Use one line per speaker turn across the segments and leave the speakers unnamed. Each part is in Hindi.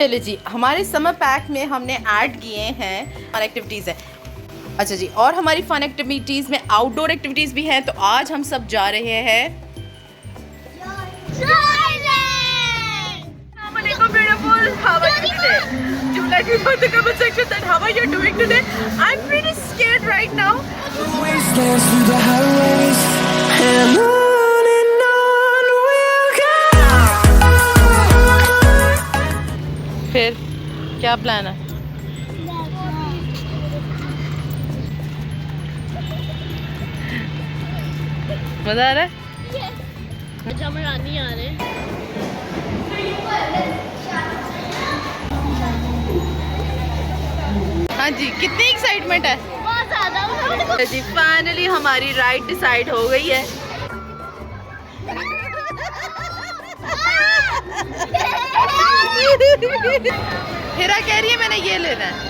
चलिए जी, हमारे समर पैक में हमने ऐड किए हैं फन एक्टिविटीज़ है। अच्छा जी, और हमारी फन एक्टिविटीज़ में आउटडोर एक्टिविटीज़ भी हैं। तो आज हम सब जा रहे हैं फिर क्या प्लान है? मजा आ रहा है?
रानी आ रहे हैं।
हाँ जी, कितनी एक्साइटमेंट है?
बहुत ज़्यादा।
जी फाइनली हमारी राइड डिसाइड हो गई है। हिरा कह रही है मैंने ये लेना है।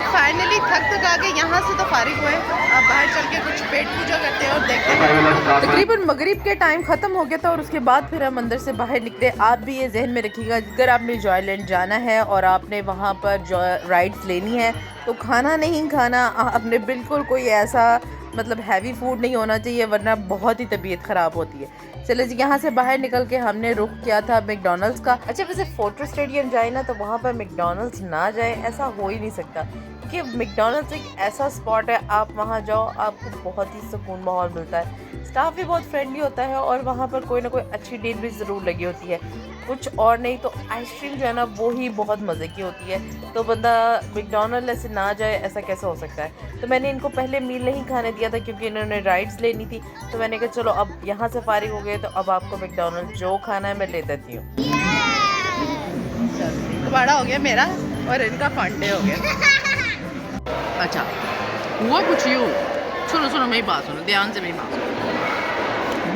फाइनली थक थका के यहाँ से तो फारिग हुए। अब बाहर चल के कुछ पेट पूजा करते हैं और देखते हैं। तकरीबन मगरिब के टाइम ख़त्म हो गया था और उसके बाद फिर हम अंदर से बाहर निकले। आप भी ये जहन में रखिएगा, अगर आपने जॉयलैंड जाना है और आपने वहाँ पर राइड्स लेनी है तो खाना नहीं खाना, आपने बिल्कुल कोई ऐसा मतलब हैवी फूड नहीं होना चाहिए, वरना बहुत ही तबीयत ख़राब होती है। चले जी, यहाँ से बाहर निकल के हमने रुख किया था मैकडॉनल्ड्स का। अच्छा, वैसे फोर्ट्रेस स्टेडियम जाए ना तो वहाँ पर मैकडॉनल्ड्स ना जाए ऐसा हो ही नहीं सकता, कि मैकडॉनल्ड्स एक ऐसा स्पॉट है, आप वहाँ जाओ आपको बहुत ही सुकून माहौल मिलता है। स्टाफ भी बहुत फ्रेंडली होता है और वहाँ पर कोई ना कोई अच्छी डील भी ज़रूर लगी होती है। कुछ और नहीं तो आइसक्रीम जो है ना वो ही बहुत मज़े की होती है। तो बंदा मैकडॉनल्ड ऐसे ना जाए ऐसा कैसे हो सकता है। तो मैंने इनको पहले मील नहीं खाने दिया था क्योंकि इन्होंने राइड्स लेनी थी। तो मैंने कहा चलो अब यहाँ से फारिग हो गए तो अब आपको मैकडॉनल्ड जो खाना है मैं ले देती हूँ। बड़ा हो गया मेरा और इनका फंडे हो गया। अच्छा हुआ कुछ यूँ, सुनो सुनो मेरी बात सुनो, ध्यान से मेरी बात सुनो।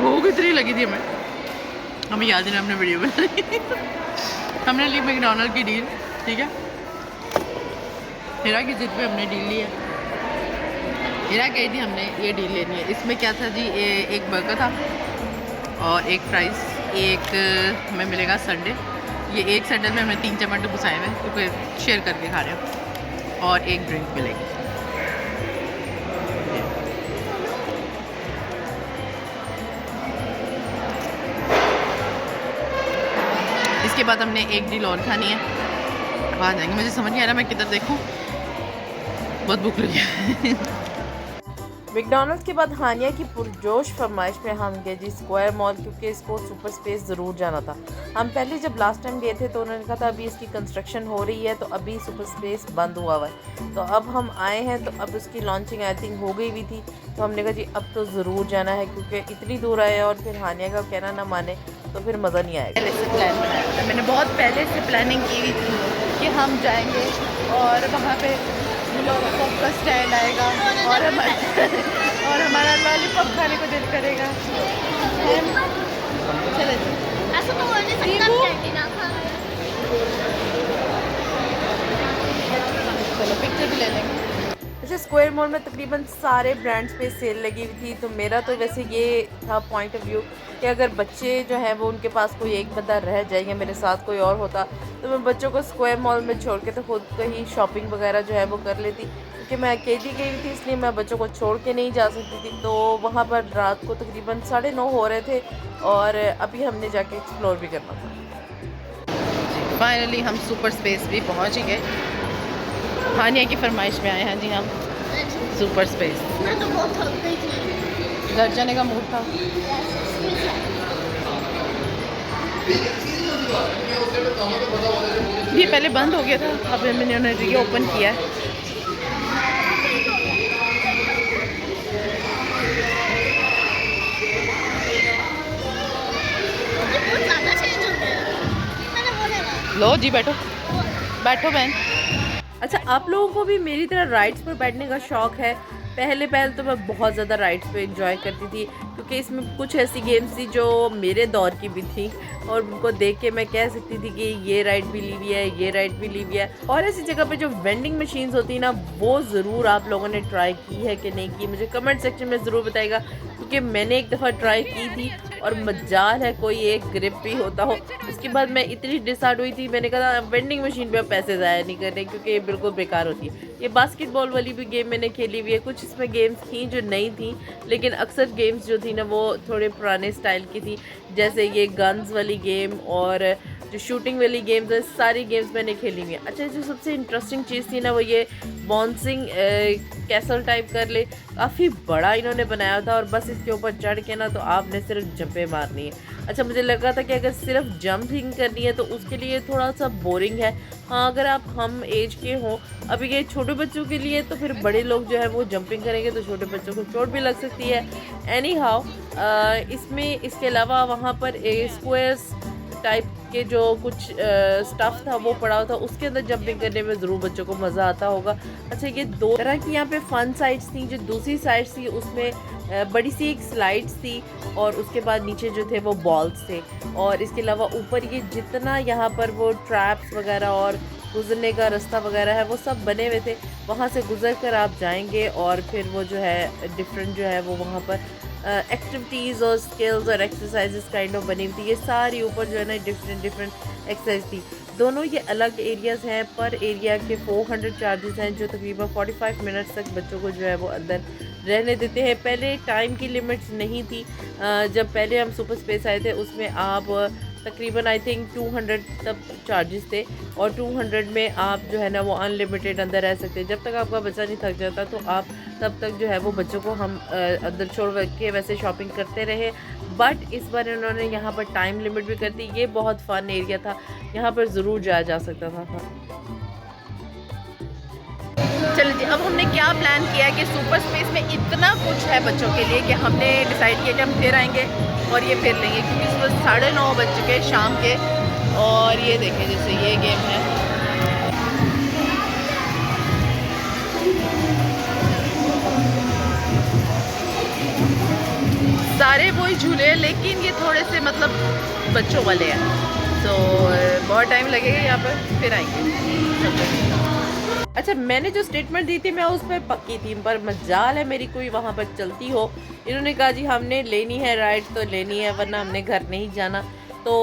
भूख इतनी लगी थी हमें याद ही नहीं अपने वीडियो में। हमने ली मैकडॉनल्ड की डील, ठीक है। हिरा की जिद पे हमने डील ली है। हिरा कही थी हमने ये डील लेनी है। इसमें क्या था जी, एक बर्गर था और एक फ्राइज़, एक हमें मिलेगा संडे। ये एक संडे में हमने 3 टमाटर घुसाए हुए क्योंकि शेयर करके खा रहे हैं, और एक ड्रिंक मिलेगी। इसके बाद हमने एक डील और खानी है, वहाँ जाएंगे। मुझे समझ नहीं आ रहा मैं किधर देखूँ, बहुत भूख लगी है। मैकडॉनल्ड्स के बाद हानिया की पुरजोश फरमाइश में हम गए जी स्क्वायर मॉल, क्योंकि इसको सुपर स्पेस ज़रूर जाना था। हम पहले जब लास्ट टाइम गए थे तो उन्होंने कहा था अभी इसकी कंस्ट्रक्शन हो रही है तो अभी सुपर स्पेस बंद हुआ है। तो अब हम आए हैं तो अब उसकी लॉन्चिंग आई थिंक हो गई भी थी। तो हमने कहा जी अब तो ज़रूर जाना है, क्योंकि इतनी दूर आए और फिर हानिया का कहना ना माने तो फिर मज़ा नहीं आएगा। पहले से प्लान बनाया था मैंने, बहुत पहले से प्लानिंग की हुई थी कि हम जाएंगे और वहाँ पे लॉलीपॉप का स्टैंड आएगा और हमारा लॉलीपॉप खाने को दिल करेगा। चले
ऐसा तो हो नहीं सकता कैंडी ना खा।
चलो पिक्चर भी ले लेंगे। जैसे स्क्वायर मॉल में तकरीबन सारे ब्रांड्स पे सेल लगी हुई थी। तो मेरा तो वैसे ये था पॉइंट ऑफ व्यू कि अगर बच्चे जो हैं वो उनके पास कोई एक बंदा रह जाए या मेरे साथ कोई और होता तो मैं बच्चों को स्क्वायर मॉल में छोड़ के तो खुद कहीं शॉपिंग वगैरह जो है वो कर लेती, क्योंकि मैं अकेली गई थी इसलिए मैं बच्चों को छोड़ के नहीं जा सकती थी। तो वहाँ पर रात को तकरीबन 9:30 हो रहे थे और अभी हमने जाके एक्सप्लोर भी करना था। फाइनली हम सुपर स्पेस भी पहुँच ही गए। हानिया की फरमाइश में आए हैं जी हम सुपर स्पेस।
मैं तो बहुत थक गई थी,
घर जाने का मूड था। ये पहले बंद हो गया था, अब मैंने री ओपन किया है।
बहुत ज़्यादा चेंज हो गया। मैंने बोला
लो जी बैठो बैठो बहन। अच्छा, आप लोगों को भी मेरी तरह राइड्स पर बैठने का शौक़ है? पहले तो मैं बहुत ज़्यादा राइड्स पे एंजॉय करती थी, क्योंकि इसमें कुछ ऐसी गेम्स थी जो मेरे दौर की भी थी और उनको देख के मैं कह सकती थी कि ये राइड भी ली हुई है, ये राइड भी ली हुई है। और ऐसी जगह पे जो वेंडिंग मशीन्स होती है ना, वो ज़रूर आप लोगों ने ट्राई की है कि नहीं की, मुझे कमेंट सेक्शन में ज़रूर बताइएगा, क्योंकि मैंने एक दफ़ा ट्राई की थी और मजाल है कोई एक ग्रिप भी होता हो। उसके बाद मैं इतनी डिसहार्ट हुई थी, मैंने कहा वेंडिंग मशीन पे पैसे ज़ाया नहीं करने क्योंकि ये बिल्कुल बेकार होती है। ये बास्केटबॉल वाली भी गेम मैंने खेली हुई है, कुछ इसमें गेम्स थी जो नई थी, लेकिन अक्सर गेम्स जो थी ना वो थोड़े पुराने स्टाइल की थी, जैसे ये गन्स वाली गेम और जो शूटिंग वाली गेम्स है, सारी गेम्स मैंने खेली हुई है। अच्छा, जो सबसे इंटरेस्टिंग चीज़ थी ना वो ये बाउंसिंग कैसल टाइप कर ले, काफ़ी बड़ा इन्होंने बनाया था और बस इसके ऊपर चढ़ के ना तो आपने सिर्फ जंपे मारनी है। अच्छा, मुझे लगा था कि अगर सिर्फ जंपिंग करनी है तो उसके लिए थोड़ा सा बोरिंग है। हाँ, अगर आप हम एज के हों, अभी ये छोटे बच्चों के लिए, तो फिर बड़े लोग जो है वो जंपिंग करेंगे तो छोटे बच्चों को चोट भी लग सकती है। एनी हाउ, इसमें इसके अलावा वहाँ पर स्क्वायर्स टाइप के जो कुछ स्टफ़ था वो पड़ा हुआ था, उसके अंदर जंपिंग करने में ज़रूर बच्चों को मज़ा आता होगा। अच्छा, ये दो तरह की यहाँ पे फ़न साइड्स थी। जो दूसरी साइड थी उसमें बड़ी सी एक स्लाइड्स थी और उसके बाद नीचे जो थे वो बॉल्स थे, और इसके अलावा ऊपर ये जितना यहाँ पर वो ट्रैप्स वगैरह और गुजरने का रास्ता वगैरह है वो सब बने हुए थे। वहाँ से गुजर कर आप जाएंगे और फिर वो जो है डिफरेंट जो है वो वहाँ पर एक्टिविटीज़ और स्किल्स और एक्सरसाइजेस काइंड ऑफ बनी हुई थी। ये सारी ऊपर जो है ना डिफरेंट एक्सरसाइज थी। दोनों ये अलग एरियाज़ हैं, पर एरिया के 400 चार्जेस हैं जो तकरीबन 45 मिनट्स तक बच्चों को जो है वो अंदर रहने देते हैं। पहले टाइम की लिमिट्स नहीं थी। जब पहले हम सुपर स्पेस आए थे उसमें आप तकरीबन आई थिंक 200 तब चार्जेस थे, और 200 में आप जो है ना वो अनलिमिटेड अंदर रह सकते हैं। जब तक आपका बच्चा नहीं थक जाता तो आप तब तक जो है वो बच्चों को हम अंदर छोड़ के वैसे शॉपिंग करते रहे। बट इस बार इन्होंने यहाँ पर टाइम लिमिट भी कर दी। ये बहुत फ़न एरिया था, यहाँ पर ज़रूर जाया जा सकता था। चलो जी, अब हमने क्या प्लान किया कि सुपर स्पेस में इतना कुछ है बच्चों के लिए कि हमने डिसाइड किया कि हम फिर आएंगे और ये फिर लेंगे, क्योंकि इस वक्त 9:30 बज चुके हैं शाम के। और ये देखें, जैसे ये गेम है, सारे वही झूले हैं लेकिन ये थोड़े से मतलब बच्चों वाले हैं, तो बहुत टाइम लगेगा यहाँ पर, फिर आएंगे। अच्छा, मैंने जो स्टेटमेंट दी थी मैं उस पर पक्की थी, पर मजाल है मेरी कोई वहाँ पर चलती हो। इन्होंने कहा जी हमने लेनी है राइड तो लेनी है, वरना हमने घर नहीं जाना। तो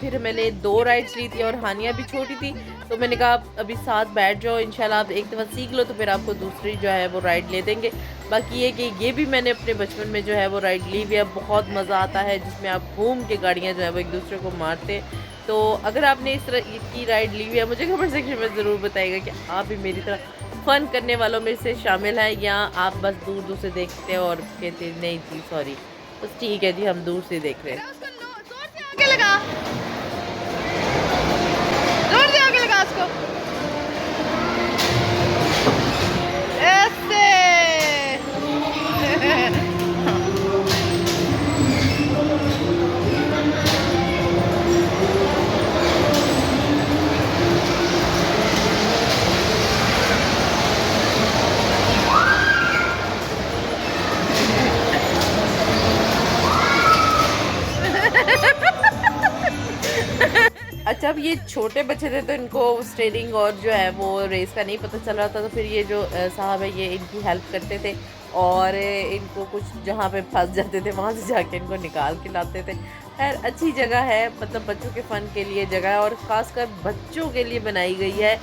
फिर मैंने 2 राइड्स ली थी और हानिया भी छोटी थी, तो मैंने कहा आप अभी साथ बैठ जाओ, इंशाल्लाह आप एक दफ़ा सीख लो तो फिर आपको दूसरी जो है वो राइड ले देंगे। बाकी ये कि ये भी मैंने अपने बचपन में जो है वो राइड ली हुई है, बहुत मज़ा आता है जिसमें आप घूम के गाड़ियाँ जो है वो एक दूसरे को मारते हैं। तो अगर आपने इस तरह की राइड ली हुई है, मुझे कमेंट सेक्शन में ज़रूर बताइएगा कि आप भी मेरी तरह फ़न करने वालों में से शामिल हैं, या आप बस दूर दूर से देखते हैं और कहते नहीं जी सॉरी, बस ठीक है जी हम दूर से देख रहे हैं।
आगे लगा, जोर से आगे लगा उसको, ऐसे।
अच्छा, अब ये छोटे बच्चे थे तो इनको स्टीयरिंग और जो है वो रेस का नहीं पता चल रहा था, तो फिर ये जो साहब है ये इनकी हेल्प करते थे और इनको कुछ जहाँ पे फंस जाते थे वहाँ से जाके इनको निकाल के लाते थे। खैर अच्छी जगह है, मतलब बच्चों के फ़न के लिए जगह है और ख़ासकर बच्चों के लिए बनाई गई है,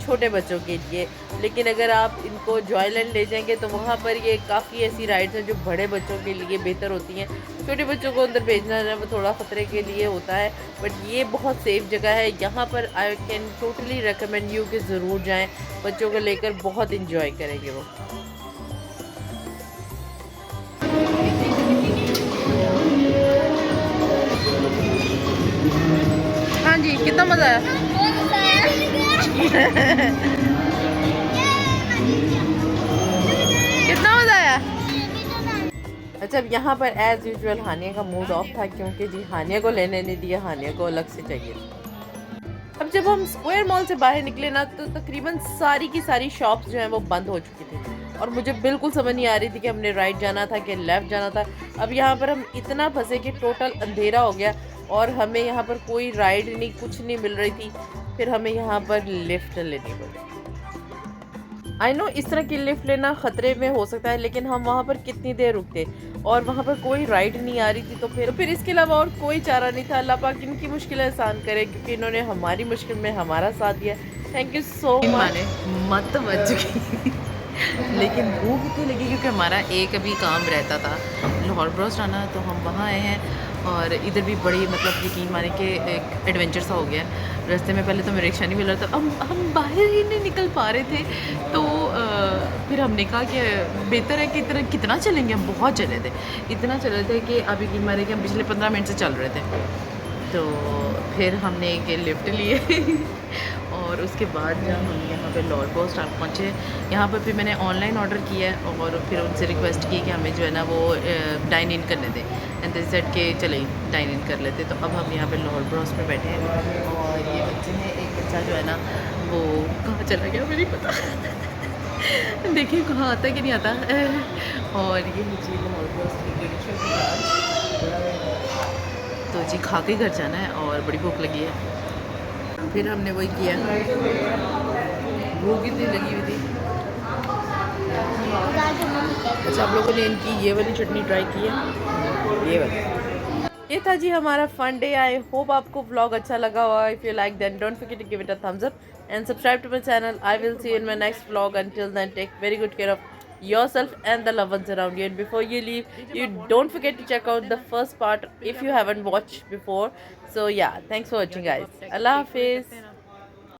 छोटे बच्चों के लिए। लेकिन अगर आप इनको जॉयलैंड ले जाएंगे तो वहाँ पर ये काफ़ी ऐसी राइड्स हैं जो बड़े बच्चों के लिए बेहतर होती हैं। छोटे बच्चों को अंदर भेजना जो है वो थोड़ा ख़तरे के लिए होता है, बट ये बहुत सेफ़ जगह है। यहाँ पर I can totally recommend you कि ज़रूर जाएँ, बच्चों को लेकर बहुत इंजॉय करेंगे वो। हाँ जी, कितना मज़ा आया। कितना मज़ा आया। अच्छा, अब यहाँ पर एज़ यूजुअल हानिया का मूड ऑफ था क्योंकि जी हानिया को लेने नहीं दिया, हानिया को अलग से चाहिए। अब जब हम स्क्वायर मॉल से बाहर निकले ना तो तकरीबन सारी की सारी शॉप्स जो हैं वो बंद हो चुकी थी और मुझे बिल्कुल समझ नहीं आ रही थी कि हमने राइट जाना था कि लेफ़्ट जाना था। अब यहाँ पर हम इतना फंसे कि टोटल अंधेरा हो गया और हमें यहाँ पर कोई राइड नहीं, कुछ नहीं मिल रही थी। फिर हमें यहाँ पर लिफ्ट लेनी पड़ी। आई नो इस तरह की लिफ्ट लेना ख़तरे में हो सकता है, लेकिन हम वहाँ पर कितनी देर रुकते और वहाँ पर कोई राइड नहीं आ रही थी, तो फिर इसके अलावा और कोई चारा नहीं था। अल्लाह पाक इनकी मुश्किलें आसान करे, क्योंकि इन्होंने हमारी मुश्किल में हमारा साथ दिया। Thank you so much. मत बच गई लेकिन भूख इतनी लगी क्योंकि हमारा एक अभी काम रहता था लाहौर ब्रोस्ट आना, तो हम वहाँ आए हैं। और इधर भी बड़ी मतलब यकीन माने कि एक एडवेंचर सा हो गया। रास्ते में पहले तो मेरा रिक्शा नहीं मिल रहा था, हम बाहर ही नहीं निकल पा रहे थे, तो फिर हमने कहा कि बेहतर है कि कितना चलेंगे। हम बहुत चले थे, इतना चले थे कि अब यकीन माने कि हम पिछले 15 मिनट से चल रहे थे। तो फिर हमने एक लिफ्ट लिए और उसके बाद जब हम यहाँ पे लाहौर पोस्ट आप पहुँचे, यहाँ पर फिर मैंने ऑनलाइन ऑर्डर किया है और फिर उनसे रिक्वेस्ट की कि हमें जो है ना वो डाइन इन करने दें। एंड दे सेड के चले डाइन इन कर लेते। तो अब हम यहाँ पे लाहौर ब्रोस्ट में बैठे हैं और ये बच्चे हैं, एक बच्चा जो है ना वो कहाँ चला गया मुझे नहीं पता देखिए कहाँ आता है कि नहीं आता और ये नीचे लाहौर ब्रोस्ट की डिलीशियस है। तो जी खा के घर जाना है और बड़ी भूख लगी है। फिर हमने वही किया, भूख इतनी लगी हुई थी। अच्छा आप लोगों ने इनकी ये वाली चटनी ट्राई की है, ये वाली। ये था जी हमारा फन डे। आई होप आपको व्लॉग अच्छा लगा होगा। If you like then don't forget to give it a thumbs up and subscribe to my channel. I will see you in my next vlog. Until then take very good care of yourself and the loved ones around you, and before you leave, you don't forget to check out the first part if you haven't watched before. So yeah, thanks for watching guys. Allah Hafiz.